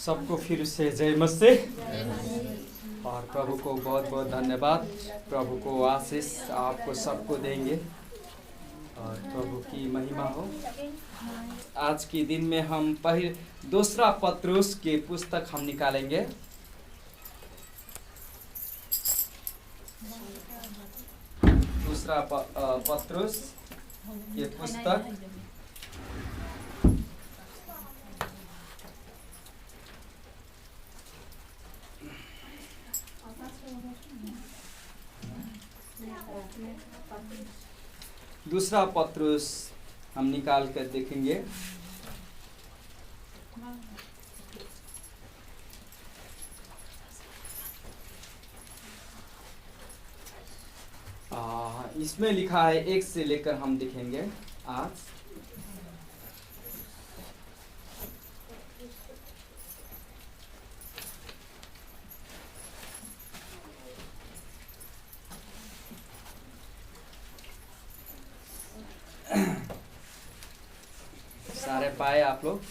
सबको फिर से जय मसीह। और प्रभु को बहुत बहुत धन्यवाद। प्रभु को आशीष आपको सबको देंगे और प्रभु की महिमा हो। आज के दिन में हम दूसरा पत्रुस की पुस्तक हम निकालेंगे। दूसरा पत्रुस की पुस्तक दूसरा पत्रुस हम निकाल कर देखेंगे। इसमें लिखा है 1 से लेकर हम देखेंगे आज। सारे पाए आप लोग?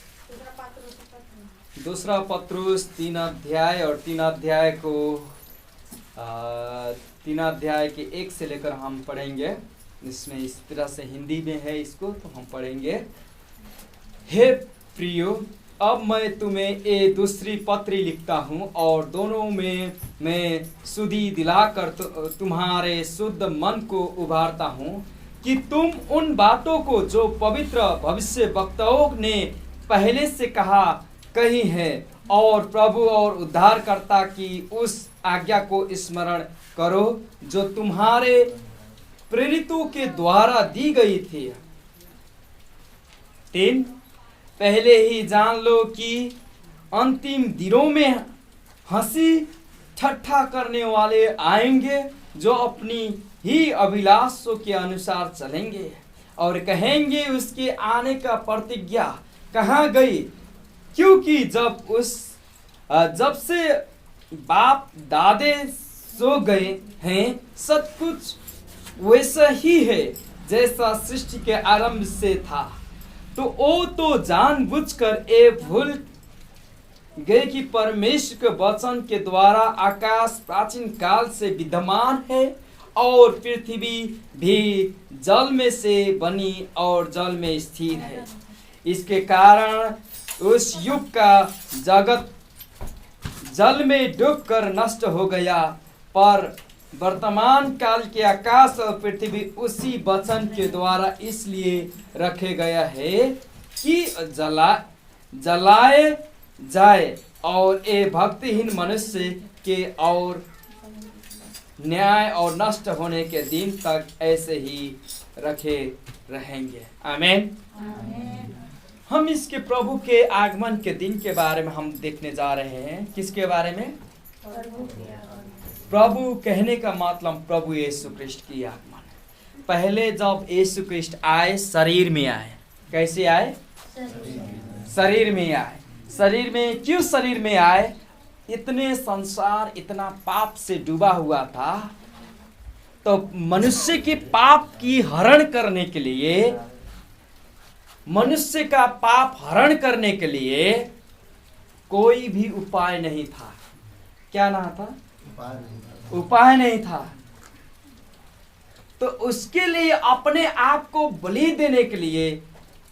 दूसरा पत्रुस 3 अध्याय और 3 अध्याय को 3 अध्याय के 1 से लेकर हम पढ़ेंगे। इसमें इस तरह से हिंदी में है, इसको तो हम पढ़ेंगे। हे प्रियो, अब मैं तुम्हें ये दूसरी पत्री लिखता हूँ और दोनों में मैं सुधि दिलाकर तुम्हारे शुद्ध मन को उभारता हूँ कि तुम उन बातों को जो पवित्र भविष्य वक्ताओं ने पहले से कही है और प्रभु और उद्धारकर्ता की उस आज्ञा को स्मरण करो जो तुम्हारे प्रेरितों के द्वारा दी गई थी। 3 पहले ही जान लो कि अंतिम दिनों में हंसी ठट्ठा करने वाले आएंगे जो अपनी ही अभिलाषों के अनुसार चलेंगे और कहेंगे उसके आने का प्रतिज्ञा कहाँ गई, क्योंकि जब से बाप दादे सो गए हैं सब कुछ वैसा ही है जैसा सृष्टि के आरंभ से था। तो वो तो जानबूझकर ये भूल गए कि परमेश्वर के वचन के द्वारा आकाश प्राचीन काल से विद्यमान है और पृथ्वी भी जल में से बनी और जल में स्थिर है। इसके कारण उस युग का जगत जल में डूबकर नष्ट हो गया, पर वर्तमान काल के आकाश और पृथ्वी उसी वचन के द्वारा इसलिए रखे गया है कि जलाए जाए और ये भक्तिहीन मनुष्य के और न्याय और नष्ट होने के दिन तक ऐसे ही रखे रहेंगे। आमीन। हम इसके प्रभु के आगमन के दिन के बारे में हम देखने जा रहे हैं। किसके बारे में? प्रभु कहने का मतलब प्रभु यीशु ख्रिस्ट की आगमन। पहले जब यीशु ख्रिस्ट आए शरीर में आए। कैसे आए? शरीर में आए। शरीर में क्यों शरीर में आए? इतने संसार इतना पाप से डूबा हुआ था, तो मनुष्य के पाप की हरण करने के लिए, मनुष्य का पाप हरण करने के लिए कोई भी उपाय नहीं था। क्या ना था? उपाय नहीं था। तो उसके लिए अपने आप को बलि देने के लिए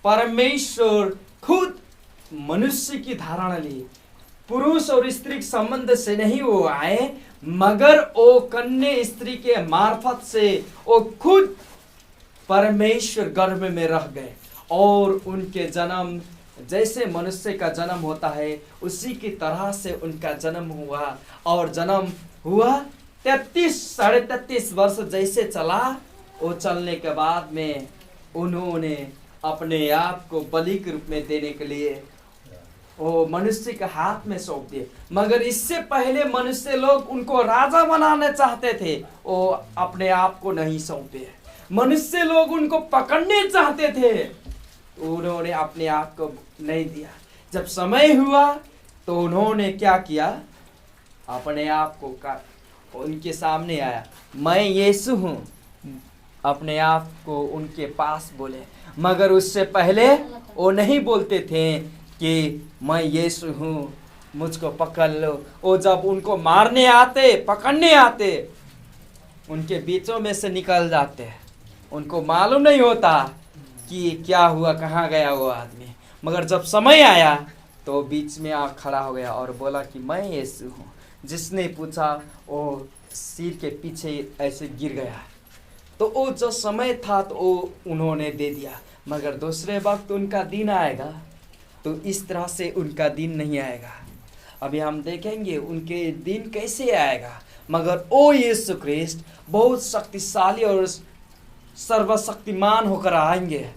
परमेश्वर खुद मनुष्य की धारणा ली। पुरुष और स्त्री के संबंध से नहीं वो आए, मगर वो कन्या स्त्री के मार्फत से वो खुद परमेश्वर गर्भ में रह गए और उनके जन्म जैसे मनुष्य का जन्म होता है उसी की तरह से उनका जन्म हुआ। और जन्म हुआ 33-33.5 वर्ष जैसे चला, वो चलने के बाद में उन्होंने अपने आप को बलि के रूप में देने के लिए वो मनुष्य के हाथ में सौंप दिए। मगर इससे पहले मनुष्य लोग उनको राजा बनाना चाहते थे, वो अपने आप को नहीं सौंपे। मनुष्य लोग उनको पकड़ने चाहते थे, उन्होंने अपने आप को नहीं दिया। जब समय हुआ तो उन्होंने क्या किया? अपने आप को उनके सामने आया, मैं यीशु हूँ, अपने आप को उनके पास बोले। मगर उससे पहले वो नहीं बोलते थे कि मैं यीशु हूँ, मुझको पकड़ लो। वो जब उनको मारने आते, पकड़ने आते, उनके बीचों में से निकल जाते हैं। उनको मालूम नहीं होता कि क्या हुआ, कहाँ गया वो आदमी। मगर जब समय आया तो बीच में आ खड़ा हो गया और बोला कि मैं यीशु हूँ। जिसने पूछा वो सिर के पीछे ऐसे गिर गया। तो वो जो समय था तो वो उन्होंने दे दिया। मगर दूसरे वक्त उनका दिन आएगा तो इस तरह से उनका दिन नहीं आएगा। अभी हम देखेंगे उनके दिन कैसे आएगा। मगर ओ यीशु ख्रिस्ट बहुत शक्तिशाली और सर्वशक्तिमान होकर आएंगे।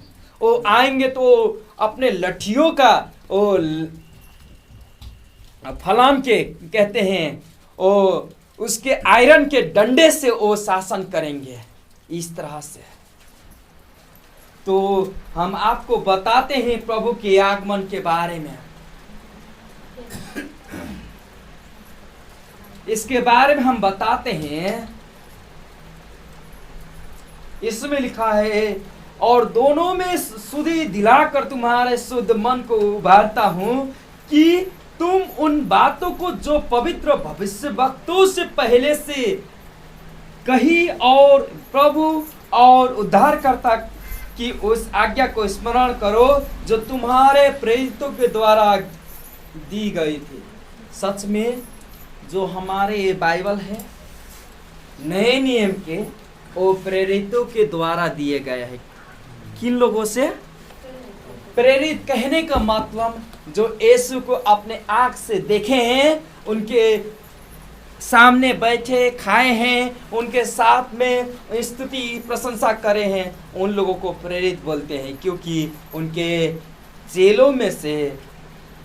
वो आएंगे तो अपने लठियों का वो फलाम के कहते हैं, वो उसके आयरन के डंडे से वो शासन करेंगे इस तरह से। तो हम आपको बताते हैं प्रभु के आगमन के बारे में। इसके बारे में हम बताते हैं। इसमें लिखा है, और दोनों में सुधि दिलाकर तुम्हारे शुद्ध मन को उभारता हूं कि तुम उन बातों को जो पवित्र भविष्यवक्तों से पहले से कही और प्रभु और उद्धारकर्ता की उस आज्ञा को स्मरण करो जो तुम्हारे प्रेरितों के द्वारा दी गई थी। सच में जो हमारे ये बाइबल है नए नियम के, वो प्रेरितों के द्वारा दिए गए हैं। किन लोगों से प्रेरित? कहने का मतलब जो यीशु को अपने आँख से देखे हैं, उनके सामने बैठे खाए हैं, उनके साथ में स्तुति प्रशंसा करे हैं, उन लोगों को प्रेरित बोलते हैं। क्योंकि उनके चेलों में से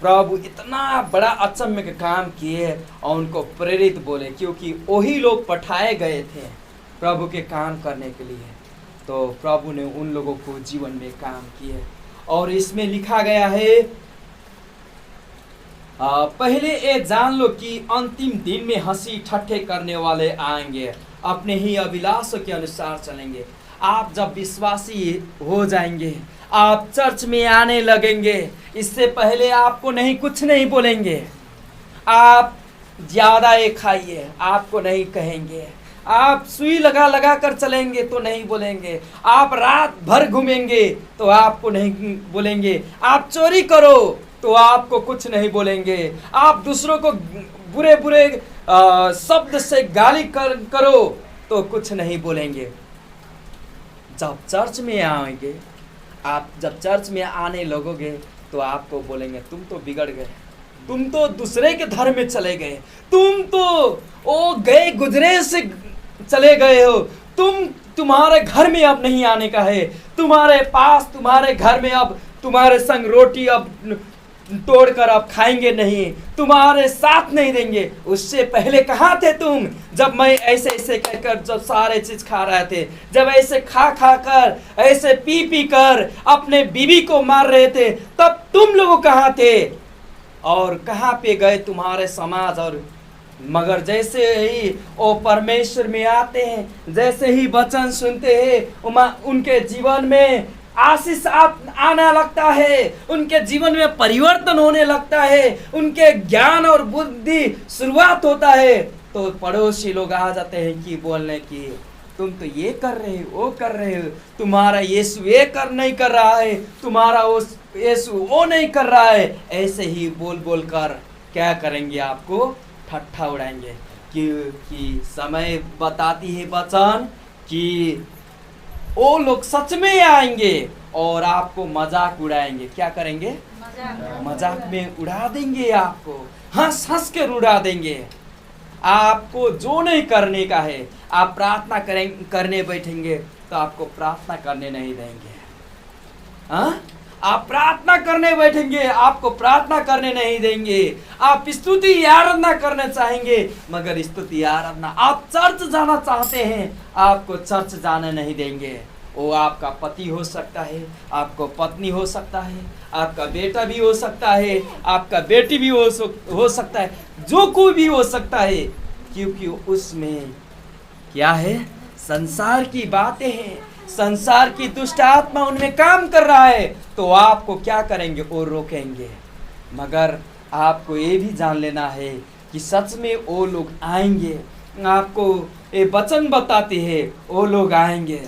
प्रभु इतना बड़ा अचम्य का काम किए और उनको प्रेरित बोले, क्योंकि वही लोग पठाए गए थे प्रभु के काम करने के लिए। तो प्रभु ने उन लोगों को जीवन में काम किए। और इसमें लिखा गया है, पहले ये जान लो कि अंतिम दिन में हंसी ठट्ठे करने वाले आएंगे, अपने ही अभिलाषों के अनुसार चलेंगे। आप जब विश्वासी हो जाएंगे, आप चर्च में आने लगेंगे, इससे पहले आपको कुछ नहीं बोलेंगे। आप ज़्यादा ये खाइए, आपको नहीं कहेंगे। आप सुई लगा लगा कर चलेंगे तो नहीं बोलेंगे। आप रात भर घूमेंगे तो आपको नहीं बोलेंगे। आप चोरी करो तो आपको कुछ नहीं बोलेंगे। आप दूसरों को बुरे बुरे शब्द से गाली करो तो कुछ नहीं बोलेंगे। जब चर्च में आएंगे, आप जब चर्च में आने लगोगे तो आपको बोलेंगे, तुम तो बिगड़ गए, तुम तो दूसरे के धर्म में चले गए, तुम तो ओ गए गुजरे से चले गए हो, तुम्हारे घर में अब नहीं आने का है, तुम्हारे पास तुम्हारे घर में अब तुम्हारे संग रोटी अब तोड़कर अब खाएंगे नहीं, तुम्हारे साथ नहीं देंगे। उससे पहले कहाँ थे तुम, जब मैं ऐसे ऐसे कहकर जब सारे चीज खा रहे थे, जब ऐसे खा खा कर ऐसे पी पी कर अपने बीवी को मार रहे थे, तब तुम लोग कहाँ थे और कहाँ पे गए तुम्हारे समाज। और मगर जैसे ही वो परमेश्वर में आते हैं, जैसे ही वचन सुनते हैं, उनके जीवन में आशीष आना लगता है, उनके जीवन में परिवर्तन होने लगता है, उनके ज्ञान और बुद्धि शुरुआत होता है। तो पड़ोसी लोग आ जाते हैं कि बोलने की, तुम तो ये कर रहे हो, वो कर रहे हो, तुम्हारा यीशु ये नहीं कर रहा है, तुम्हारा वो यीशु वो नहीं कर रहा है। ऐसे ही बोल बोल कर क्या करेंगे, आपको ठट्ठा उड़ाएंगे। क्योंकि समय बताती है वचन कि वो लोग सच में आएंगे और आपको मजाक उड़ाएंगे। क्या करेंगे? मजाक में उड़ा देंगे, आपको हंस हंस कर उड़ा देंगे। आपको जो नहीं करने का है, आप प्रार्थना करने बैठेंगे तो आपको प्रार्थना करने नहीं देंगे। हाँ, आप प्रार्थना करने बैठेंगे, आपको प्रार्थना करने नहीं देंगे। आप स्तुति आराधना करना चाहेंगे, मगर स्तुति आराधना, आप चर्च जाना चाहते हैं, आपको चर्च जाने नहीं देंगे। वो आपका पति हो सकता है, आपको पत्नी हो सकता है, आपका बेटा भी हो सकता है, आपका बेटी भी हो सकता है, जो कोई भी हो सकता है। क्योंकि उसमें क्या है, संसार की बातें हैं, संसार की दुष्ट आत्मा उनमें काम कर रहा है। तो आपको क्या करेंगे, वो रोकेंगे। मगर आपको ये भी जान लेना है कि सच में वो लोग आएंगे। आपको ये वचन बताते हैं वो लोग आएंगे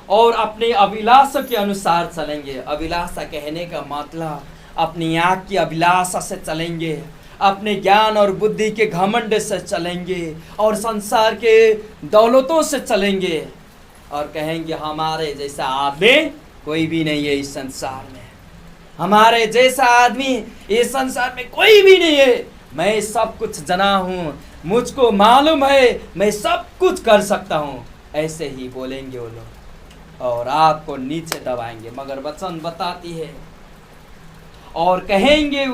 और अपने अभिलाषा के अनुसार चलेंगे। अभिलाषा कहने का मतलब अपनी आँख की अभिलाषा से चलेंगे, अपने ज्ञान और बुद्धि के घमंड से चलेंगे और संसार के दौलतों से चलेंगे और कहेंगे हमारे जैसा आदमी कोई भी नहीं है इस संसार में, हमारे जैसा आदमी इस संसार में कोई भी नहीं है, मैं सब कुछ जना हूँ, मुझको मालूम है मैं सब कुछ कर सकता हूँ। ऐसे ही बोलेंगे वो लोग और आपको नीचे दबाएंगे। मगर वचन बताती है और कहेंगे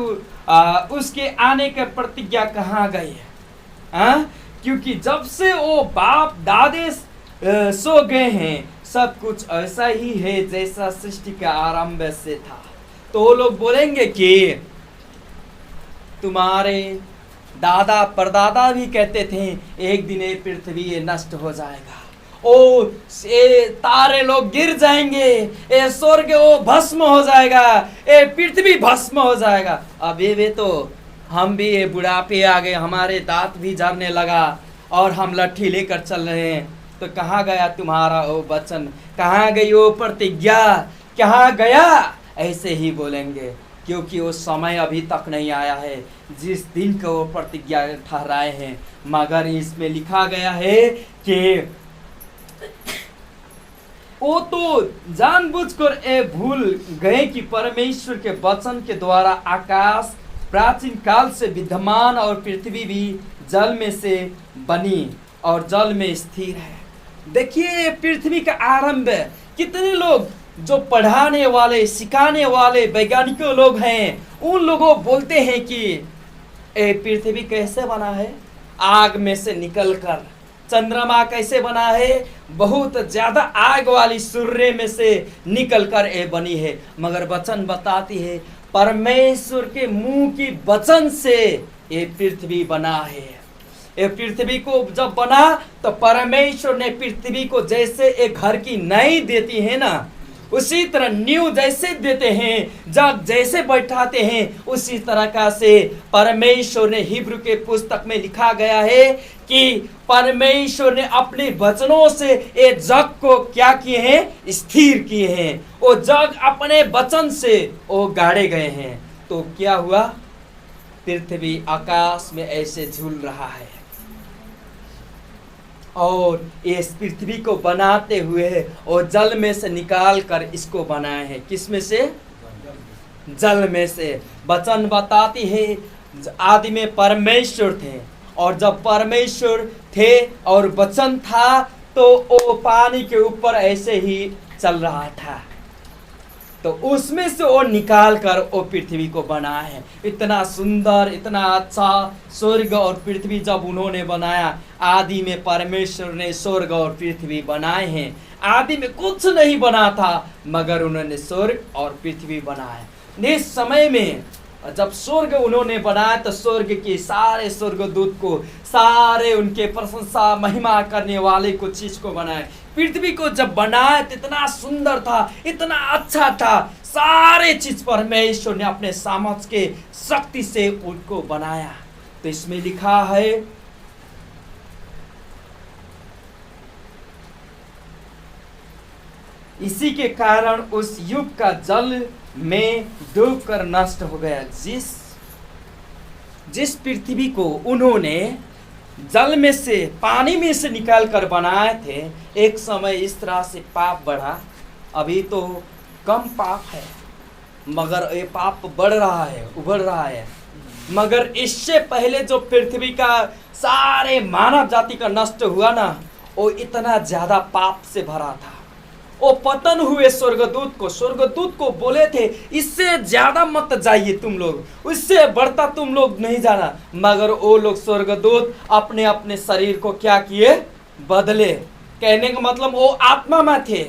उसके आने के प्रतिज्ञा कहाँ गई है? क्योंकि जब से वो बाप दादे सो गए हैं, सब कुछ ऐसा ही है जैसा सृष्टि के आरंभ से था। तो वो लोग बोलेंगे कि तुम्हारे दादा परदादा भी कहते थे एक दिन ये पृथ्वी ये नष्ट हो जाएगा, ओ ये तारे लोग गिर जाएंगे, ये स्वर्ग वो भस्म हो जाएगा, ये पृथ्वी भस्म हो जाएगा। अब ये तो हम भी ये बुढ़ापे आ गए, हमारे दांत भी झड़ने लगा और हम लट्ठी लेकर चल रहे हैं। तो कहाँ गया तुम्हारा वो वचन, कहाँ गई वो प्रतिज्ञा, कहाँ गया? ऐसे ही बोलेंगे क्योंकि वो समय अभी तक नहीं आया है जिस दिन का वो प्रतिज्ञा ठहराए हैं। मगर इसमें लिखा गया है कि वो तो जानबूझकर ये भूल गए कि परमेश्वर के वचन के द्वारा आकाश प्राचीन काल से विद्यमान और पृथ्वी भी जल में से बनी और जल में स्थिर है। देखिए पृथ्वी का आरंभ, कितने लोग जो पढ़ाने वाले सिखाने वाले वैज्ञानिकों लोग हैं, उन लोगों बोलते हैं कि ये पृथ्वी कैसे बना है, आग में से निकलकर। चंद्रमा कैसे बना है, बहुत ज्यादा आग वाली सूर्य में से निकलकर ये बनी है। मगर वचन बताती है परमेश्वर के मुंह की वचन से ये पृथ्वी बना है। ये पृथ्वी को जब बना तो परमेश्वर ने पृथ्वी को जैसे एक घर की नई देती है ना, उसी तरह न्यू जैसे देते हैं, जग जैसे बैठाते हैं, उसी तरह का से परमेश्वर ने हिब्रू के पुस्तक में लिखा गया है कि परमेश्वर ने अपने वचनों से ये जग को क्या किए हैं, स्थिर किए हैं। वो जग अपने वचन से वो गाड़े गए हैं। तो क्या हुआ, पृथ्वी आकाश में ऐसे झूल रहा है और इस पृथ्वी को बनाते हुए और जल में से निकाल कर इसको बनाए हैं। किस में से? जल में से। वचन बताती है आदि में परमेश्वर थे और जब परमेश्वर थे और वचन था तो वो पानी के ऊपर ऐसे ही चल रहा था, तो उसमें से वो निकाल कर वो पृथ्वी को बनाया है। इतना सुंदर, इतना अच्छा स्वर्ग और पृथ्वी जब उन्होंने बनाया, आदि में परमेश्वर ने स्वर्ग और पृथ्वी बनाए हैं। आदि में कुछ नहीं बना था मगर उन्होंने स्वर्ग और पृथ्वी बनाए। इस समय में जब स्वर्ग उन्होंने बनाया तो स्वर्ग के सारे स्वर्गदूत को, सारे उनके प्रशंसा महिमा करने वाले को चीज को बनाए। पृथ्वी को जब बनाया तो इतना सुंदर था, इतना अच्छा था, सारे चीज परमेश्वर ने अपने सामर्थ्य के शक्ति से उनको बनाया। तो इसमें लिखा है इसी के कारण उस युग का जल में डूब कर नष्ट हो गया। जिस पृथ्वी को उन्होंने जल में से, पानी में से निकाल कर बनाए थे, एक समय इस तरह से पाप बढ़ा। अभी तो कम पाप है मगर ये पाप बढ़ रहा है, उभर रहा है। मगर इससे पहले जो पृथ्वी का सारे मानव जाति का नष्ट हुआ ना, वो इतना ज्यादा पाप से भरा था। वो पतन हुए स्वर्गदूत को बोले थे इससे ज्यादा मत जाइए तुम लोग, उससे बढ़ता तुम लोग नहीं जाना। मगर वो लोग स्वर्गदूत अपने अपने शरीर को क्या किए, बदले। कहने का मतलब वो आत्मा में थे,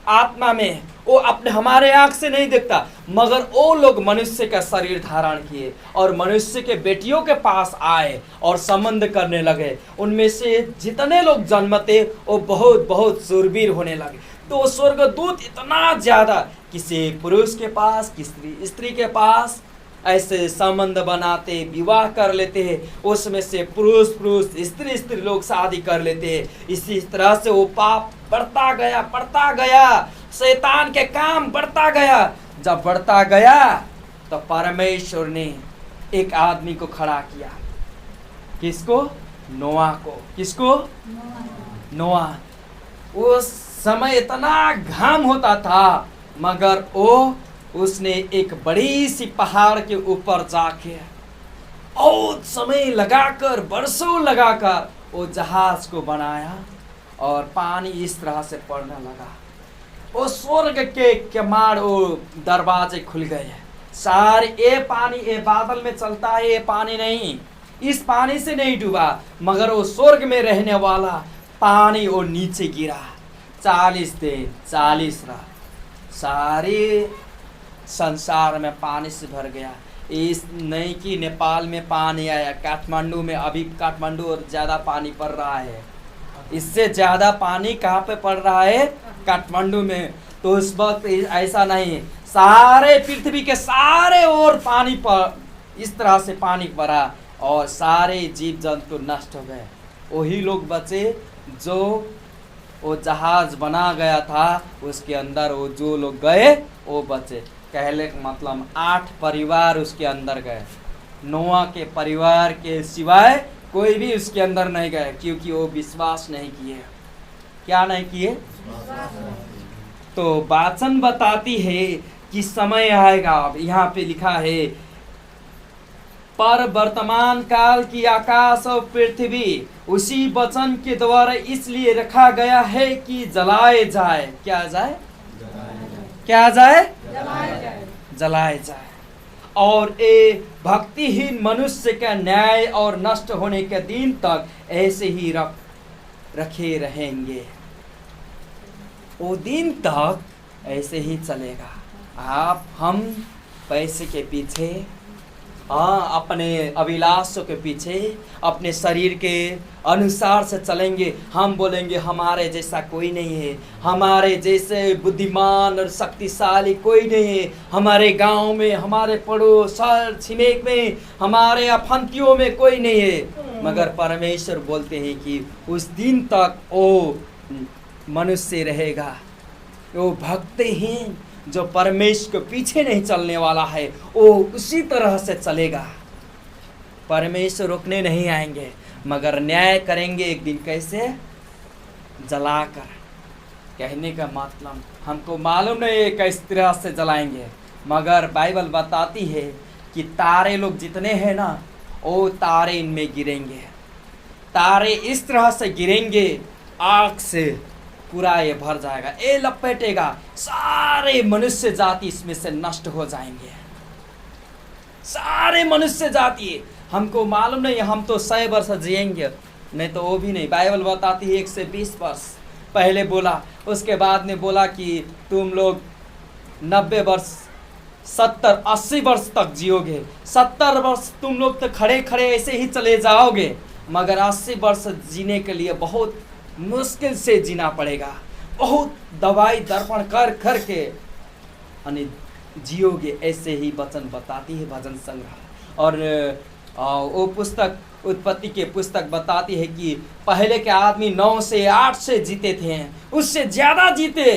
आत्मा में वो अपने हमारे आंख से नहीं देखता मगर वो लोग मनुष्य का शरीर धारण किए और मनुष्य के बेटियों के पास आए और संबंध करने लगे। उनमें से जितने लोग जन्मते वो बहुत बहुत शूरवीर होने लगे। तो स्वर्गदूत इतना ज्यादा, किसी पुरुष के पास, किसी स्त्री के पास ऐसे संबंध बनाते, विवाह कर लेते हैं। उसमें से पुरुष पुरुष, स्त्री स्त्री लोग शादी कर लेते हैं। इसी तरह से वो पाप बढ़ता गया, शैतान के काम बढ़ता गया। जब बढ़ता गया तो परमेश्वर ने एक आदमी को खड़ा किया। किसको? नोआ को। किसको? नोआ। उस समय इतना घाम होता था, मगर उसने एक बड़ी सी पहाड़ के ऊपर जाके बहुत समय लगाकर, बरसों लगाकर वो जहाज को बनाया और पानी इस तरह से पड़ने लगा। वो स्वर्ग के किवाड़, वो दरवाजे खुल गए। सारे ये पानी, ये बादल में चलता है, ये पानी नहीं, इस पानी से नहीं डूबा, मगर वो स्वर्ग में रहने वाला पानी वो नीचे गिरा। 40 दिन 40 रात सारे संसार में पानी से भर गया। इस नहीं कि नेपाल में पानी आया, काठमांडू में, अभी काठमांडू और ज़्यादा पानी पड़ रहा है। इससे ज़्यादा पानी कहाँ पे पड़ रहा है? काठमांडू में। तो उस वक्त ऐसा नहीं, सारे पृथ्वी के सारे ओर पानी पर इस तरह से पानी पड़ा और सारे जीव जंतु नष्ट हो गए। वही लोग बचे जो वो जहाज बना गया था, उसके अंदर वो जो लोग गए वो बचे। कहने का मतलब 8 परिवार उसके अंदर गए। नोआ के परिवार के सिवाय कोई भी उसके अंदर नहीं गए, क्योंकि वो विश्वास नहीं किए। क्या नहीं किए? तो वचन बताती है कि समय आएगा। अब यहाँ पे लिखा है, पर वर्तमान काल की आकाश और पृथ्वी उसी वचन के द्वारा इसलिए रखा गया है कि जलाए जाए। क्या जाए? क्या जाए? जलाए जाए। और ये भक्तिहीन मनुष्य का न्याय और नष्ट होने के दिन तक ऐसे ही रखे रहेंगे। वो दिन तक ऐसे ही चलेगा। हम पैसे के पीछे, अपने अभिलाषों के पीछे, अपने शरीर के अनुसार से चलेंगे। हम बोलेंगे हमारे जैसा कोई नहीं है, हमारे जैसे बुद्धिमान और शक्तिशाली कोई नहीं है, हमारे गांव में, हमारे पड़ोस छिमेक में, हमारे अफंतियों में कोई नहीं है। मगर परमेश्वर बोलते हैं कि उस दिन तक वो मनुष्य रहेगा, वो भक्तहीन जो परमेश्वर के पीछे नहीं चलने वाला है, वो उसी तरह से चलेगा। परमेश्वर रोकने नहीं आएंगे, मगर न्याय करेंगे एक दिन। कैसे? जलाकर। कहने का मतलब हमको मालूम नहीं है किस तरह से जलाएंगे, मगर बाइबल बताती है कि तारे लोग जितने हैं ना, वो तारे इनमें गिरेंगे। तारे इस तरह से गिरेंगे, आग से पूरा ये भर जाएगा, ये लपेटेगा, सारे मनुष्य जाति इसमें से नष्ट हो जाएंगे। सारे मनुष्य जाति, हमको मालूम नहीं, हम तो 100 वर्ष जिएंगे, नहीं तो वो भी नहीं। बाइबल बताती है 120 वर्ष पहले बोला, उसके बाद में बोला कि तुम लोग 90 वर्ष 70-80 वर्ष तक जियोगे। 70 वर्ष तुम लोग तो खड़े खड़े ऐसे ही चले जाओगे, मगर 80 वर्ष जीने के लिए बहुत मुश्किल से जीना पड़ेगा। बहुत दवाई दर्पण कर कर के जियोगे। ऐसे ही वचन बताती है भजन संग्रह। और वो पुस्तक, उत्पत्ति के पुस्तक बताती है कि पहले के आदमी 9 से 8 से जीते थे, उससे ज़्यादा जीते,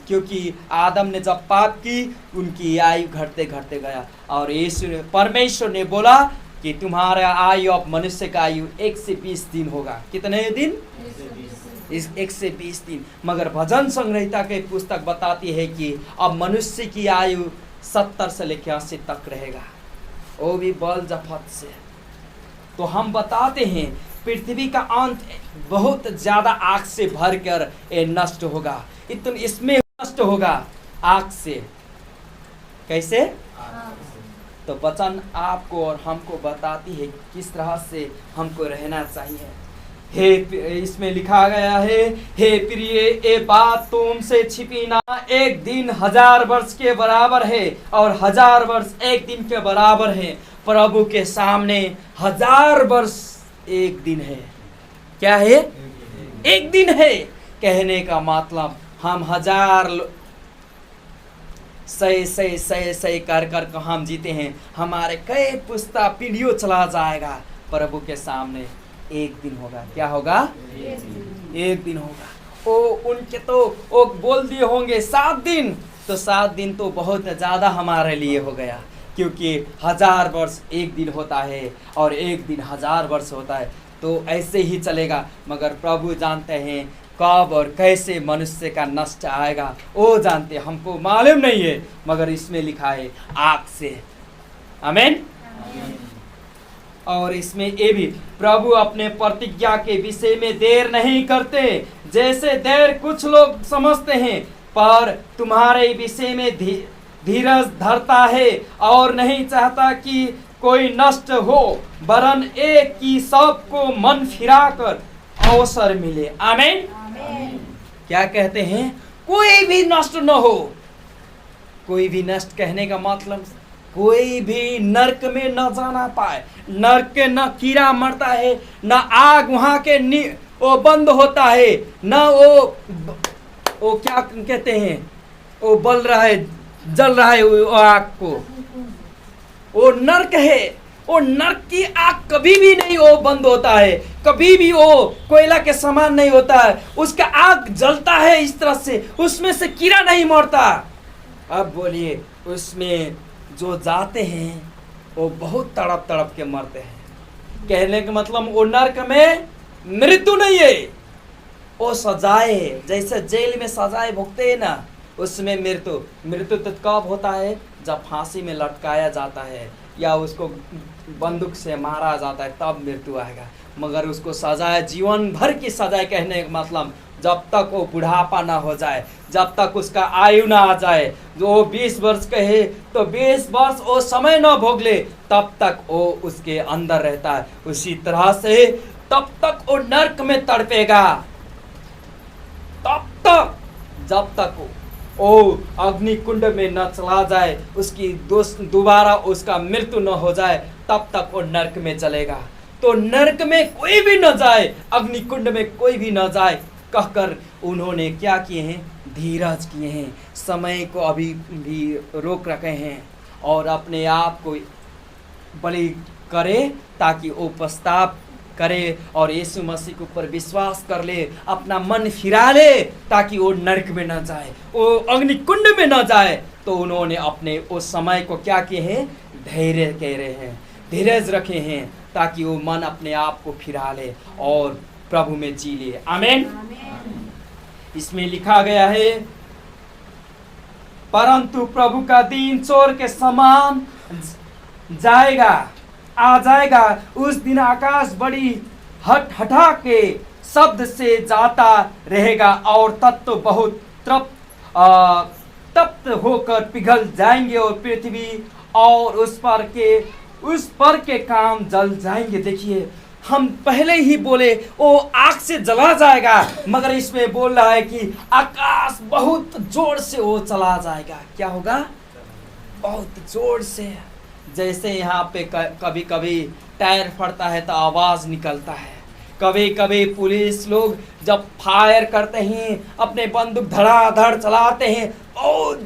क्योंकि आदम ने जब पाप की, उनकी आयु घटते घटते गया। और यीशु ने, परमेश्वर ने बोला कि तुम्हारा आयु, अब मनुष्य का आयु 120 दिन होगा। कितने दिन? 120 दिन। मगर भजन संहिता के पुस्तक बताती है कि अब मनुष्य की आयु 70 से लेकर 80 तक रहेगा, वो भी बल जफत से। तो हम बताते हैं पृथ्वी का अंत बहुत ज़्यादा आग से भर कर नष्ट होगा। इतना इसमें नष्ट होगा आग से। कैसे? तो वचन आपको और हमको बताती है किस तरह से हमको रहना चाहिए। हे, इसमें लिखा गया है, हे प्रिय, ये बात तुमसे छिपी ना, एक दिन 1000 वर्ष के बराबर है और 1000 वर्ष एक दिन के बराबर है। प्रभु के सामने 1000 वर्ष एक दिन है। क्या है? एक दिन है। कहने का मतलब हम सही सही सही सही कर कर को हम जीते हैं, हमारे कई पुस्ता पीढ़ियों चला जाएगा। प्रभु के सामने एक दिन होगा। क्या होगा? एक दिन होगा। ओ उनके तो वो बोल दिए होंगे 7 दिन, तो 7 दिन तो बहुत ज़्यादा हमारे लिए हो गया, क्योंकि 1000 वर्ष एक दिन होता है और एक दिन 1000 वर्ष होता है, तो ऐसे ही चलेगा। मगर प्रभु जानते हैं कब और कैसे मनुष्य का नष्ट आएगा, वो जानते, हमको मालूम नहीं है, मगर इसमें लिखा है आग से। आमीन। और इसमें ये भी, प्रभु अपने प्रतिज्ञा के विषय में देर नहीं करते, जैसे देर कुछ लोग समझते हैं, पर तुम्हारे विषय में धीरज धरता है और नहीं चाहता कि कोई नष्ट हो, वरन एक की सबको मन फिराकर अवसर मिले। आमीन। क्या कहते हैं? कोई भी नष्ट न हो। कोई भी नष्ट कहने का मतलब कोई भी नरक में न जाना पाए। नरक के न कीड़ा मरता है, न आग वहां के वो बंद होता है, न वो क्या कहते हैं, वो बल रहा है, जल रहा है वो आग को, वो नरक है। वो नरक की आग कभी भी नहीं वो बंद होता है, कभी भी वो कोयला के समान नहीं होता है। उसका आग जलता है इस तरह से, उसमें से कीड़ा नहीं मरता। अब बोलिए, उसमें जो जाते हैं वो बहुत तड़प तड़प के मरते हैं। कहने का मतलब वो नरक में मृत्यु नहीं है, वो सजाए, जैसे जेल में सजाए भुगते हैं ना, उसमें मृत्यु तो कब होता है? जब फांसी में लटकाया जाता है या उसको बंदूक से मारा जाता है, तब मृत्यु आएगा। मगर उसको सजाए, जीवन भर की सजाए, कहने का मतलब जब तक वो बुढ़ापा ना हो जाए, जब तक उसका आयु ना आ जाए। जो 20 वर्ष का है तो 20 वर्ष वो समय ना भोग ले, तब तक वो उसके अंदर रहता है। उसी तरह से तब तक वो नरक में तड़पेगा, तब तक जब तक वो अग्नि कुंड में न चला जाए, उसकी दोबारा उसका मृत्यु न हो जाए, तब तक वो नरक में चलेगा। तो नरक में कोई भी न जाए, अग्नि कुंड में कोई भी न जाए कहकर उन्होंने क्या किए हैं? धीरज किए हैं, समय को अभी भी रोक रखे हैं और अपने आप को बलि करे, ताकि वो पश्चाताप करे और यीशु मसीह के ऊपर विश्वास कर ले, अपना मन फिरा ले, ताकि वो नरक में न जाए, वो अग्नि कुंड में न जाए। तो उन्होंने अपने उस समय को क्या किए हैं? धैर्य कह रहे हैं, धीरज रखे हैं, ताकि वो मन अपने आप को फिरा ले और प्रभु में जी ले। आमीन। इसमें लिखा गया है, परंतु प्रभु का दिन चोर के समान जाएगा, आ जाएगा। उस दिन आकाश बड़ी हटा के शब्द से जाता रहेगा और तत्व बहुत तप्त होकर पिघल जाएंगे और पृथ्वी और उस पर के काम जल जाएंगे। देखिए, हम पहले ही बोले वो आग से जला जाएगा, मगर इसमें बोल रहा है कि आकाश बहुत जोर से वो चला जाएगा। क्या होगा? बहुत जोर से। जैसे यहाँ पे कभी कभी टायर फटता है तो आवाज़ निकलता है, कभी कभी पुलिस लोग जब फायर करते हैं, अपने बंदूक धड़ाधड़ चलाते हैं, बहुत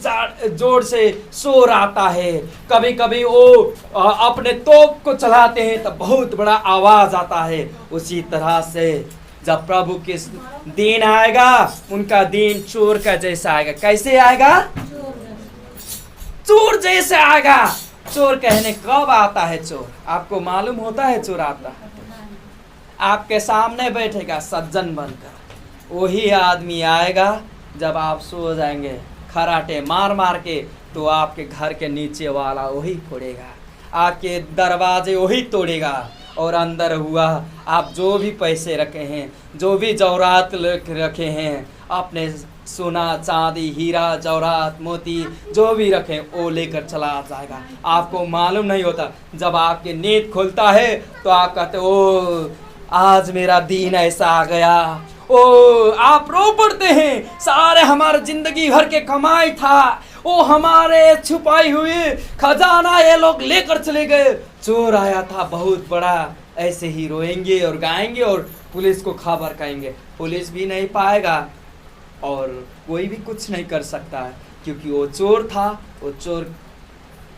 जोर से शोर आता है। कभी कभी वो अपने तोप को चलाते हैं तो बहुत बड़ा आवाज़ आता है। उसी तरह से जब प्रभु के दिन आएगा, उनका दिन चोर का जैसा आएगा। कैसे आएगा? चोर जैसे आएगा। चोर कहने कब आता है? चोर आपको मालूम होता है? चोर आता है, आपके सामने बैठेगा सज्जन बनकर। वही आदमी आएगा जब आप सो जाएंगे, खराटे मार मार के, तो आपके घर के नीचे वाला वही फोड़ेगा, आपके दरवाजे वही तोड़ेगा, और अंदर हुआ आप जो भी पैसे रखे हैं, जो भी जौरात रखे हैं, अपने सोना चांदी हीरा जौरात मोती जो भी रखें वो लेकर चला जाएगा। आपको मालूम नहीं होता। जब आपकी नींद खुलता है तो आप कहते ओ आज मेरा दिन ऐसा आ गया। ओ आप रो पड़ते हैं, सारे हमारे जिंदगी भर के कमाई था, वो हमारे छुपाई हुई खजाना ये लोग लेकर चले गए, चोर आया था बहुत बड़ा। ऐसे ही रोएंगे और गाएंगे और पुलिस को खबर कहेंगे। पुलिस भी नहीं पाएगा और कोई भी कुछ नहीं कर सकता है। क्योंकि वो चोर था, वो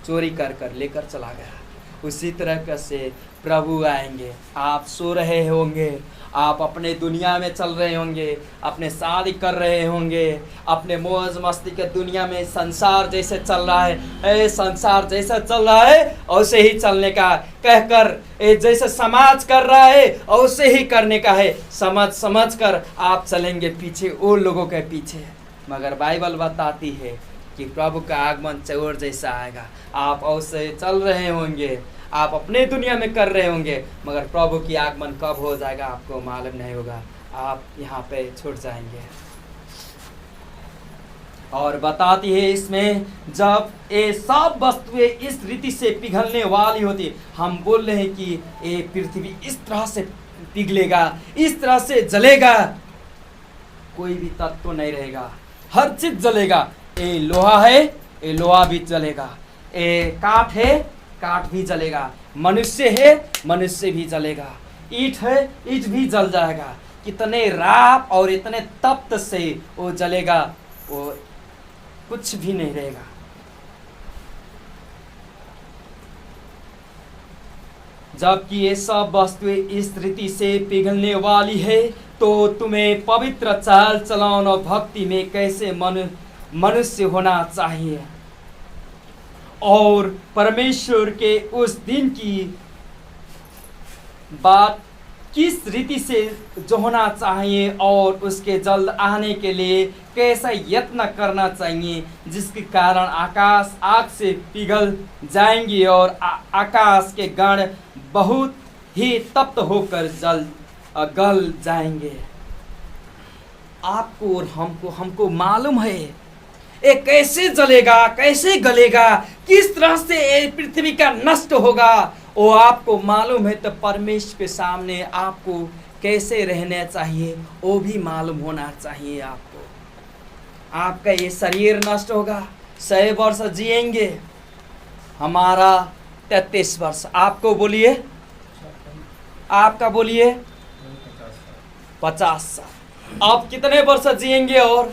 चोरी कर कर लेकर चला गया। उसी तरह से प्रभु आएंगे। आप सो रहे होंगे, आप अपने दुनिया में चल रहे होंगे, अपने शादी कर रहे होंगे, अपने मौज मस्ती के दुनिया में संसार जैसे चल रहा है, संसार जैसा चल रहा है वैसे ही चलने का कहकर, जैसे समाज कर रहा है वैसे ही करने का है समझ कर आप चलेंगे पीछे उन लोगों के पीछे। मगर बाइबल बताती है कि प्रभु का आगमन चोर जैसा आएगा। आप वैसे चल रहे होंगे, आप अपने दुनिया में कर रहे होंगे, मगर प्रभु की आगमन कब हो जाएगा आपको मालूम नहीं होगा, आप यहाँ पे छूट जाएंगे। और बताती है इसमें, जब ये सब वस्तुएं इस रीति से पिघलने वाली होती, हम बोल रहे हैं कि ये पृथ्वी इस तरह से पिघलेगा, इस तरह से जलेगा, कोई भी तत्व नहीं रहेगा, हर चीज जलेगा। ये लोहा है, ये लोहा भी जलेगा, ये काठ है, काठ भी जलेगा, मनुष्य है, मनुष्य भी जलेगा, ईंट है, ईंट भी जल जाएगा। कितने राप और इतने तप्त से वो जलेगा, वो कुछ भी नहीं रहेगा। जबकि ये सब वस्तुएं इस रीति से पिघलने वाली है, तो तुम्हें पवित्र चाल चलन और भक्ति में कैसे मनुष्य होना चाहिए और परमेश्वर के उस दिन की बात किस रीति से जो होना चाहिए और उसके जल्द आने के लिए कैसा यत्न करना चाहिए, जिसके कारण आकाश आग से पिघल जाएंगे और आकाश के गण बहुत ही तप्त होकर गल जाएंगे। आपको और हमको मालूम है ये कैसे जलेगा, कैसे गलेगा, किस तरह से ये पृथ्वी का नष्ट होगा, वो आपको मालूम है। तो परमेश्वर के सामने आपको कैसे रहना चाहिए वो भी मालूम होना चाहिए आपको। आपका ये शरीर नष्ट होगा, 100 वर्ष जिएंगे, हमारा 33 वर्ष। आपको बोलिए, आपका बोलिए 50 साल। आप कितने वर्ष जिएंगे और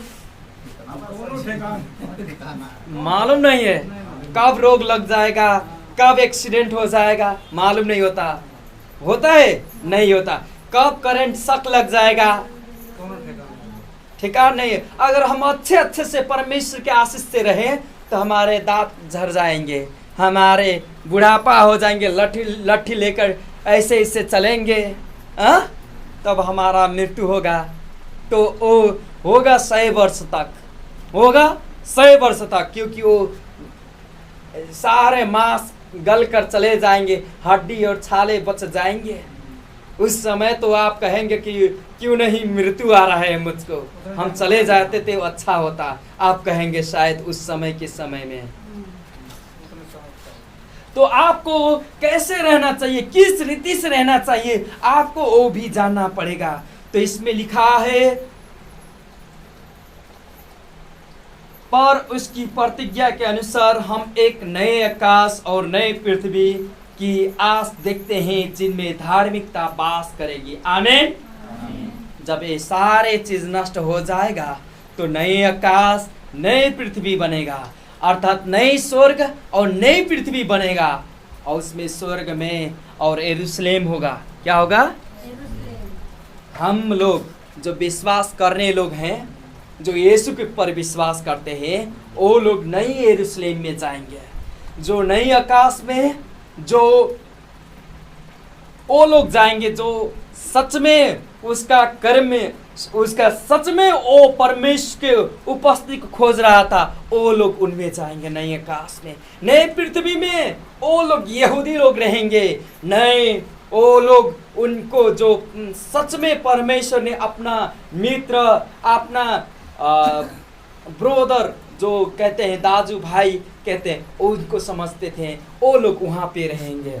मालूम नहीं है। कब रोग लग जाएगा, कब एक्सीडेंट हो जाएगा मालूम नहीं होता, होता है नहीं होता। कब करंट शॉक लग जाएगा ठिकाना नहीं है। अगर हम अच्छे से परमेश्वर के आशीष से रहें तो हमारे दांत झड़ जाएंगे, हमारे बुढ़ापा हो जाएंगे, लट्ठी लेकर ऐसे ऐसे चलेंगे, तब हमारा मृत्यु होगा। तो वो होगा 100 वर्ष तक, होगा 100 वर्ष तक, क्योंकि वो सारे मांस गल कर चले जाएंगे, हड्डी और छाले बच जाएंगे। उस समय तो आप कहेंगे कि क्यों नहीं मृत्यु आ रहा है मुझको, हम चले जाते थे अच्छा होता, आप कहेंगे शायद उस समय के समय में। तो आपको कैसे रहना चाहिए, किस रीति से रहना चाहिए, आपको वो भी जानना पड़ेगा। तो इसमें लिखा है, पर उसकी प्रतिज्ञा के अनुसार हम एक नए आकाश और नए पृथ्वी की आस देखते हैं जिनमें धार्मिकता वास करेगी। आमीन। जब ये सारे चीज नष्ट हो जाएगा तो नए आकाश नए पृथ्वी बनेगा, अर्थात नई स्वर्ग और नई पृथ्वी बनेगा, और उसमें स्वर्ग में और यरूशलेम होगा। क्या होगा? हम लोग जो विश्वास करने लोग हैं, जो यीशु के पर विश्वास करते हैं, वो लोग नई यरूशलेम में जाएंगे, जो नई आकाश में, जो वो लोग जाएंगे जो सच में उसका कर्म में, उसका सच में वो परमेश्वर के उपस्थिति को खोज रहा था, वो लोग उनमें जाएंगे नए आकाश में। नए पृथ्वी में वो लोग यहूदी लोग रहेंगे, नए वो लोग, उनको जो सच में परमेश्वर ने अपना मित्र, अपना ब्रोदर जो कहते हैं, दाजू भाई कहते हैं, उनको समझते थे, वो लोग वहाँ पे रहेंगे।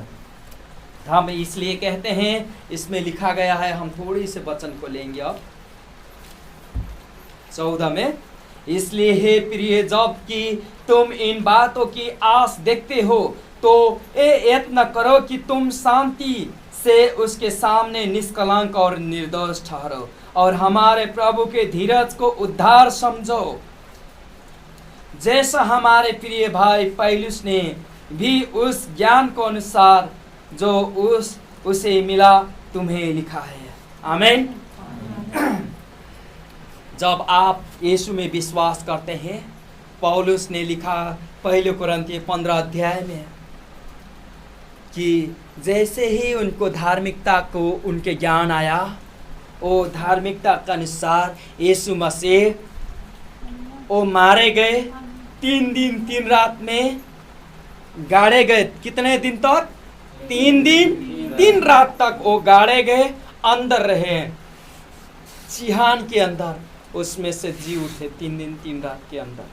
हम इसलिए कहते हैं, इसमें लिखा गया है, हम थोड़ी से वचन को लेंगे अब 14 में, इसलिए हे प्रिय, जब कि तुम इन बातों की आस देखते हो तो ये यत्न करो कि तुम शांति से उसके सामने निष्कलंक और निर्दोष ठहरो और हमारे प्रभु के धीरज को उद्धार समझो। जैसा हमारे प्रिय भाई पौलुस ने भी उस ज्ञान को अनुसार जो उसे मिला तुम्हें लिखा है। आमीन। जब आप यीशु में विश्वास करते हैं, पौलुस ने लिखा पहले कुरिन्थियों 15 अध्याय में कि जैसे ही उनको धार्मिकता को उनके ज्ञान आया, वो धार्मिकता के अनुसार यीशु मसीह वो मारे गए, 3 दिन 3 रात में गाड़े गए। कितने दिन तक? 3 दिन 3 रात तक वो गाड़े गए, अंदर रहे चिहान के अंदर, उसमें से जी उठे 3 दिन 3 रात के अंदर।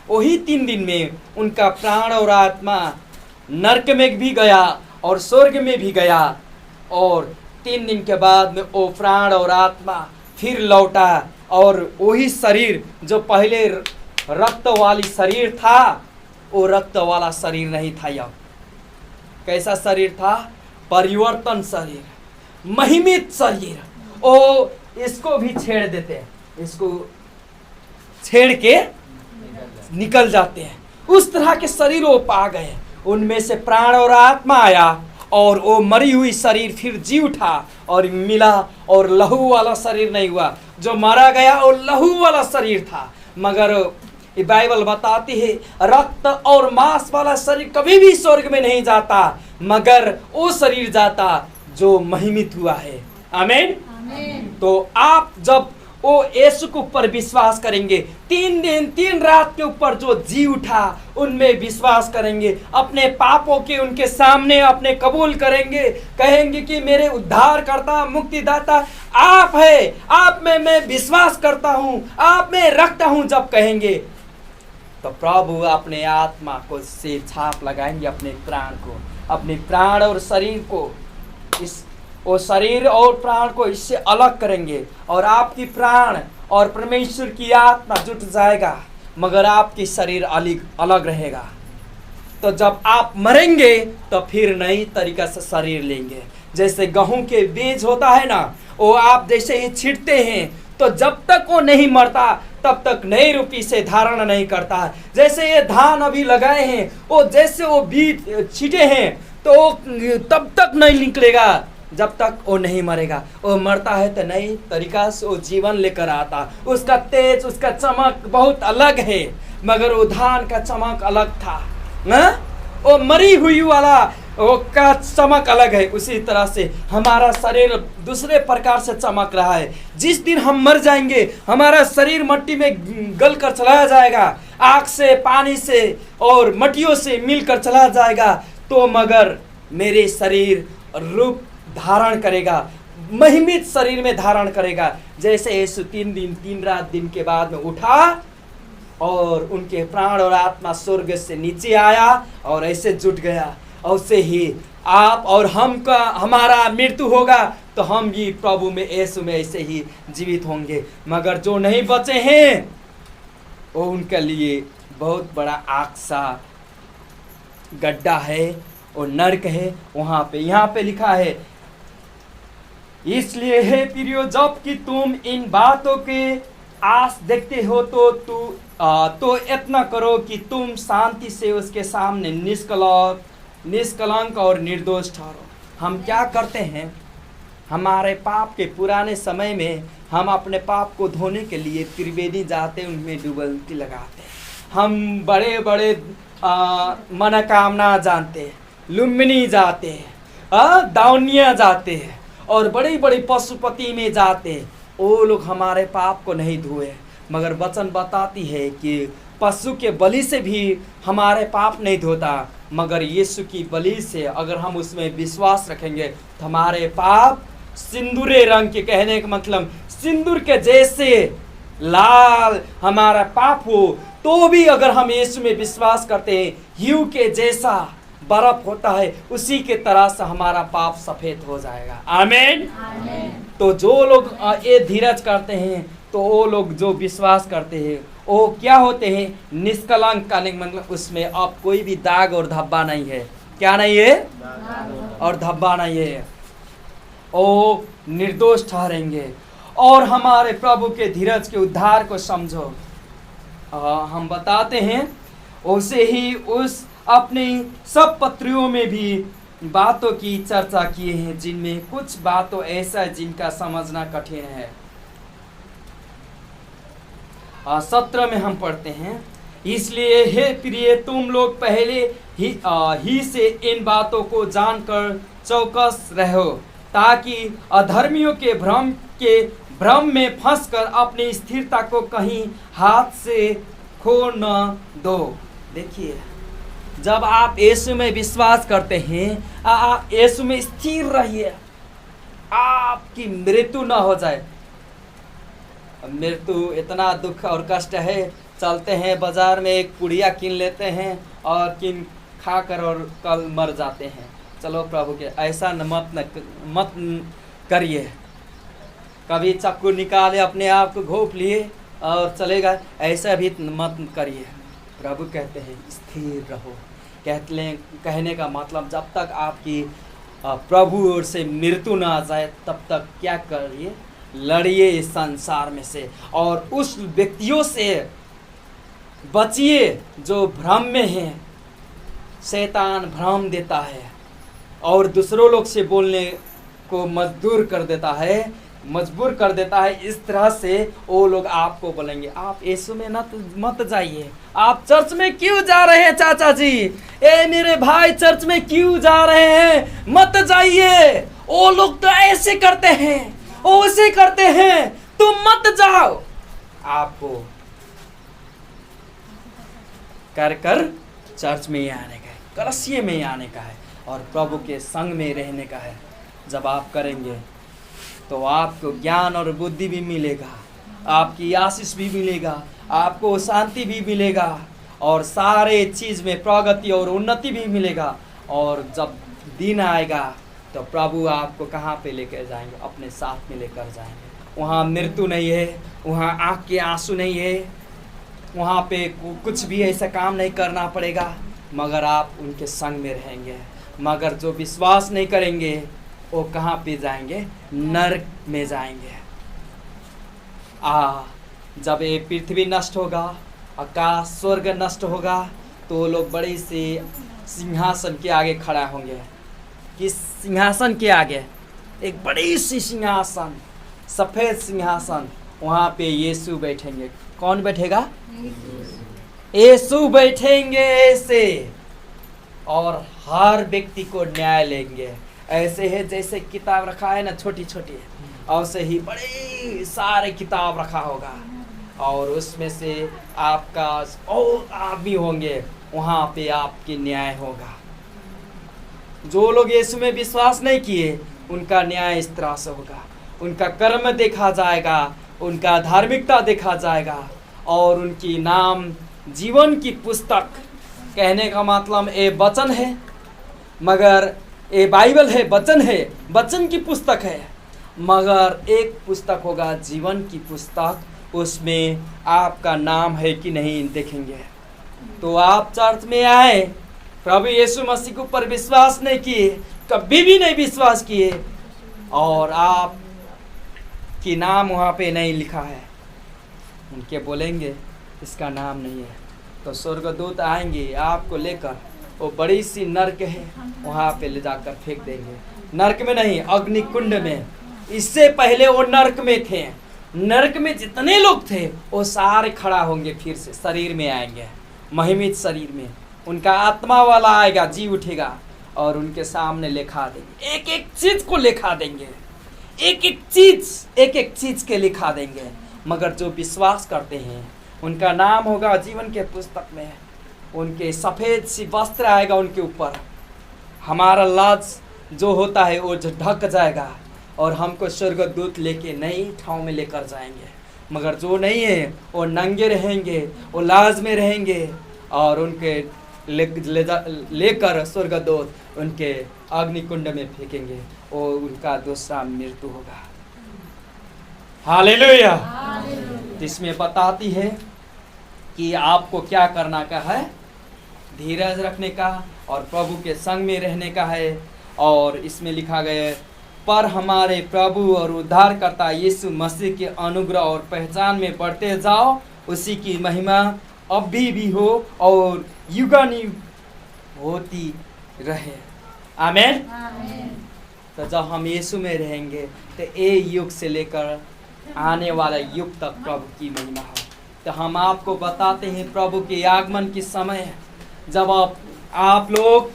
वही 3 दिन में उनका प्राण और आत्मा नरक में भी गया और स्वर्ग में भी गया, और 3 दिन के बाद में वो प्राण और आत्मा फिर लौटा, और वही शरीर जो पहले रक्त वाली शरीर था, वो रक्त वाला शरीर नहीं था। यह कैसा शरीर था? परिवर्तन शरीर, महिमित शरीर। ओ इसको भी छेड़ देते हैं, इसको छेड़ के निकल जाते हैं। उस तरह के शरीर वो पा गए। उनमें से प्राण और आत्मा आया और वो मरी हुई शरीर फिर जी उठा और मिला, और लहू वाला शरीर नहीं हुआ। जो मारा गया वो लहू वाला शरीर था, मगर ये बाइबल बताती है रक्त और मांस वाला शरीर कभी भी स्वर्ग में नहीं जाता, मगर वो शरीर जाता जो महिमित हुआ है। आमीन। तो आप जब वो यीशु के ऊपर विश्वास करेंगे, 3 दिन 3 रात के ऊपर जो जी उठा, उनमें विश्वास करेंगे, अपने पापों के उनके सामने अपने कबूल करेंगे, कहेंगे कि मेरे उद्धारकर्ता मुक्तिदाता आप है, आप में मैं विश्वास करता हूँ, आप में रखता हूँ, जब कहेंगे तो प्रभु अपने आत्मा को से छाप लगाएंगे, अपने प्राण को, अपने प्राण और शरीर को, इस वो शरीर और प्राण को इससे अलग करेंगे, और आपकी प्राण और परमेश्वर की आत्मा जुट जाएगा, मगर आपकी शरीर अलग रहेगा। तो जब आप मरेंगे तो फिर नई तरीका से शरीर लेंगे। जैसे गेहूं के बीज होता है ना, वो आप जैसे ही छींटते हैं तो जब तक वो नहीं मरता तब तक नई रूपी से धारण नहीं करता। जैसे ये धान अभी लगाए हैं, वो जैसे वो बीज छींटे हैं तो तब तक नहीं निकलेगा जब तक वो नहीं मरेगा। वो मरता है तो नई तरीका से वो जीवन लेकर आता। उसका तेज, उसका चमक बहुत अलग है, मगर वो धान का चमक अलग था ना, वो मरी हुई वाला वो का चमक अलग है। उसी तरह से हमारा शरीर दूसरे प्रकार से चमक रहा है। जिस दिन हम मर जाएंगे, हमारा शरीर मिट्टी में गल कर चला जाएगा, आग से, पानी से और मट्टियों से मिलकर चला जाएगा, तो मगर मेरे शरीर रूप धारण करेगा, महिमित शरीर में धारण करेगा। जैसे यीशु 3 दिन 3 रात दिन के बाद में उठा और उनके प्राण और आत्मा स्वर्ग से नीचे आया और ऐसे जुट गया, और से ही आप और हम का हमारा मृत्यु होगा तो हम भी प्रभु में यीशु में ऐसे ही जीवित होंगे। मगर जो नहीं बचे हैं वो उनके लिए बहुत बड़ा आग सा गड्ढा है और नरक है वहाँ पे। यहाँ पे लिखा है, इसलिए हे प्रियो, जब कि तुम इन बातों के आस देखते हो तो इतना करो कि तुम शांति से उसके सामने निष्कलंक और निर्दोष ठहरो। हम क्या करते हैं? हमारे पाप के पुराने समय में हम अपने पाप को धोने के लिए त्रिवेदी जाते, उनमें डुबकी लगाते। हम बड़े बड़े मनोकामना जानते हैं, लुम्बिनी जाते हैं, दाउनिया जाते हैं और बड़ी बड़ी पशुपति में जाते हैं। वो लोग हमारे पाप को नहीं धोए, मगर वचन बताती है कि पशु के बलि से भी हमारे पाप नहीं धोता, मगर यीशु की बलि से अगर हम उसमें विश्वास रखेंगे तो हमारे पाप सिंदूरे रंग के, कहने का मतलब सिंदूर के जैसे लाल हमारा पाप हो, तो भी अगर हम यीशु में विश्वास करते हैं, हीऊ के जैसा बर्फ होता है, उसी के तरह से हमारा पाप सफेद हो जाएगा। आमीन। तो जो लोग ये धीरज करते हैं, तो वो लोग जो विश्वास करते हैं वो क्या होते हैं? निष्कलंक का मतलब उसमें अब कोई भी दाग और धब्बा नहीं है। क्या नहीं है? और धब्बा नहीं है। वो निर्दोष ठहरेंगे। और हमारे प्रभु के धीरज के उद्धार को समझो। हम बताते हैं, उसे ही उस अपनी सब पत्रियों में भी बातों की चर्चा किए हैं, जिनमें कुछ बातों ऐसा है जिनका समझना कठिन है। 17 में हम पढ़ते हैं, इसलिए हे प्रिय, तुम लोग पहले ही से इन बातों को जानकर चौकस रहो, ताकि अधर्मियों के भ्रम में फंसकर अपनी स्थिरता को कहीं हाथ से खो न दो। देखिए, जब आप यीशु में विश्वास करते हैं, आप यीशु में स्थिर रहिए, आपकी मृत्यु न हो जाए। मृत्यु इतना दुख और कष्ट है, चलते हैं बाजार में, एक पुड़िया किन लेते हैं और किन खाकर और कल मर जाते हैं। चलो प्रभु के ऐसा मत करिए। कभी चाकू निकाले अपने आप को घोंप लिए और चलेगा, ऐसा भी मत करिए। प्रभु कहते हैं स्थिर रहो। कहने का मतलब, जब तक आपकी प्रभु ओर से मृत्यु ना आ जाए तब तक क्या करिए, लड़िए इस संसार में से, और उस व्यक्तियों से बचिए जो भ्रम में हैं। शैतान भ्रम देता है और दूसरों लोग से बोलने को मजबूर कर देता है। इस तरह से वो लोग आपको बोलेंगे, आप यीशु में मत जाइए, आप चर्च में क्यों जा रहे हैं चाचा जी, ए मेरे भाई चर्च में क्यों जा रहे हैं, मत जाइए, वो लोग तो ऐसे करते हैं, वो ऐसे करते हैं, तुम मत जाओ। आपको कर चर्च में ही आने का है, कलीसिया में ही आने का है और प्रभु के संग में रहने का है। जब आप करेंगे तो आपको ज्ञान और बुद्धि भी मिलेगा, आपकी आशीष भी मिलेगा, आपको शांति भी मिलेगा और सारे चीज़ में प्रगति और उन्नति भी मिलेगा। और जब दिन आएगा तो प्रभु आपको कहाँ पे लेकर जाएंगे, अपने साथ में लेकर जाएंगे। वहाँ मृत्यु नहीं है, वहाँ आँख के आंसू नहीं है, वहाँ पे कुछ भी ऐसा काम नहीं करना पड़ेगा, मगर आप उनके संग में रहेंगे। मगर जो विश्वास नहीं करेंगे वो कहाँ पे जाएंगे, नरक में जाएंगे। जब ये पृथ्वी नष्ट होगा, आकाश स्वर्ग नष्ट होगा, तो वो लोग बड़ी सी सिंहासन के आगे खड़ा होंगे। किस सिंहासन के आगे? एक बड़ी सी सिंहासन, सफ़ेद सिंहासन, वहाँ पे यीशु बैठेंगे। कौन बैठेगा? यीशु बैठेंगे ऐसे, और हर व्यक्ति को न्याय लेंगे। ऐसे है जैसे किताब रखा है ना, छोटी छोटी, और से ही बड़े सारे किताब रखा होगा, और उसमें से आपका और आदमी होंगे, वहाँ पे आपकी न्याय होगा। जो लोग यीशु में विश्वास नहीं किए, उनका न्याय इस तरह से होगा। उनका कर्म देखा जाएगा, उनका धार्मिकता देखा जाएगा, और उनकी नाम जीवन की पुस्तक, कहने का मतलब ये वचन है, मगर ये बाइबल है, वचन है, वचन की पुस्तक है, मगर एक पुस्तक होगा जीवन की पुस्तक, उसमें आपका नाम है कि नहीं देखेंगे। तो आप चर्च में आए, प्रभु यीशु मसीह के ऊपर विश्वास नहीं किए, कभी भी नहीं विश्वास किए, और आप की नाम वहाँ पे नहीं लिखा है, उनके बोलेंगे इसका नाम नहीं है, तो स्वर्गदूत आएंगे आपको लेकर, वो बड़ी सी नर्क है, वहाँ पे ले जाकर फेंक देंगे। नर्क में नहीं, अग्नि कुंड में। इससे पहले वो नर्क में थे, नर्क में जितने लोग थे वो सारे खड़ा होंगे, फिर से शरीर में आएंगे, महिमित शरीर में। उनका आत्मा वाला आएगा, जी उठेगा, और उनके सामने लिखा देंगे, एक एक चीज को लिखा देंगे, एक एक चीज के लिखा देंगे। मगर जो विश्वास करते हैं उनका नाम होगा जीवन के पुस्तक में। उनके सफ़ेद सी वस्त्र आएगा उनके ऊपर, हमारा लाज जो होता है वो ढक जाएगा, और हमको स्वर्गदूत लेके नई ठाव में लेकर जाएंगे। मगर जो नहीं है वो नंगे रहेंगे, वो लाज में रहेंगे, और उनके लेकर स्वर्गदूत उनके अग्निकुंड में फेंकेंगे, और उनका दूसरा मृत्यु होगा। हालेलुया। जिसमें बताती है कि आपको क्या करना का है, धीरज रखने का और प्रभु के संग में रहने का है। और इसमें लिखा गया है, पर हमारे प्रभु और उद्धारकर्ता यीशु मसीह के अनुग्रह और पहचान में बढ़ते जाओ उसी की महिमा अब भी हो और युगानुयुग होती रहे। आमीन। तो जब हम यीशु में रहेंगे तो ये युग से लेकर आने वाला युग तक प्रभु की महिमा हो। तो हम आपको बताते हैं प्रभु के आगमन की समय है, जब आप लोग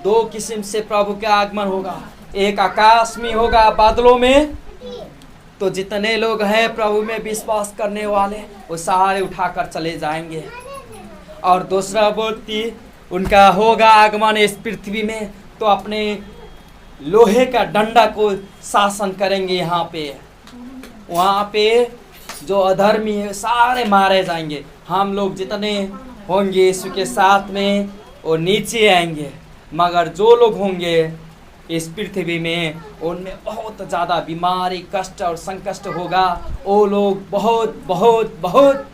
दो किस्म से प्रभु का आगमन होगा। एक आकाश में होगा बादलों में, तो जितने लोग हैं प्रभु में विश्वास करने वाले वो सारे उठाकर चले जाएंगे। और दूसरा व्यक्ति उनका होगा आगमन इस पृथ्वी में, तो अपने लोहे का डंडा को शासन करेंगे। यहाँ पे वहाँ पे जो अधर्मी है सारे मारे जाएंगे। हम लोग जितने होंगे यीशु के साथ में वो नीचे आएंगे, मगर जो लोग होंगे इस पृथ्वी में उनमें बहुत ज़्यादा बीमारी, कष्ट और संकष्ट होगा। वो लोग बहुत बहुत बहुत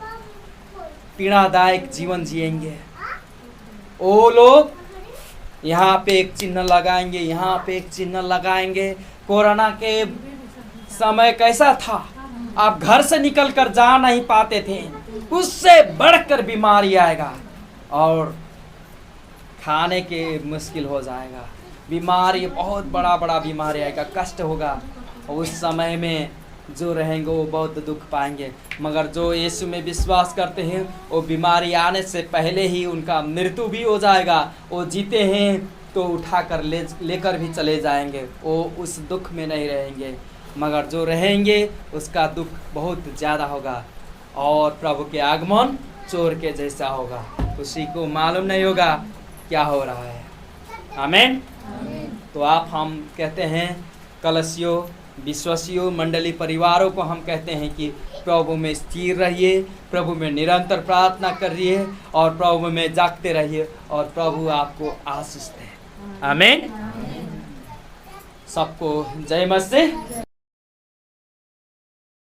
पीड़ादायक जीवन जिएंगे। वो लोग यहाँ पे एक चिन्ह लगाएंगे, यहाँ पे एक चिन्ह लगाएंगे। कोरोना के समय कैसा था, आप घर से निकल कर जा नहीं पाते थे, उससे बढ़कर बीमारी आएगा और खाने के मुश्किल हो जाएगा। बीमारी बहुत बड़ा बीमारी आएगा, कष्ट होगा। और उस समय में जो रहेंगे वो बहुत दुख पाएंगे। मगर जो यीशु में विश्वास करते हैं वो बीमारी आने से पहले ही उनका मृत्यु भी हो जाएगा। वो जीते हैं तो उठाकर लेकर भी चले जाएंगे, वो उस दुख में नहीं रहेंगे। मगर जो रहेंगे उसका दुख बहुत ज़्यादा होगा और प्रभु के आगमन चोर के जैसा होगा, उसी को मालूम नहीं होगा क्या हो रहा है। आमीन। तो हम कहते हैं कलसियों, विश्वासियों, मंडली परिवारों को हम कहते हैं कि प्रभु में स्थिर रहिए, प्रभु में निरंतर प्रार्थना करिए और प्रभु में जागते रहिए और प्रभु आपको आशीष दे। आमीन। सबको जय मसीह।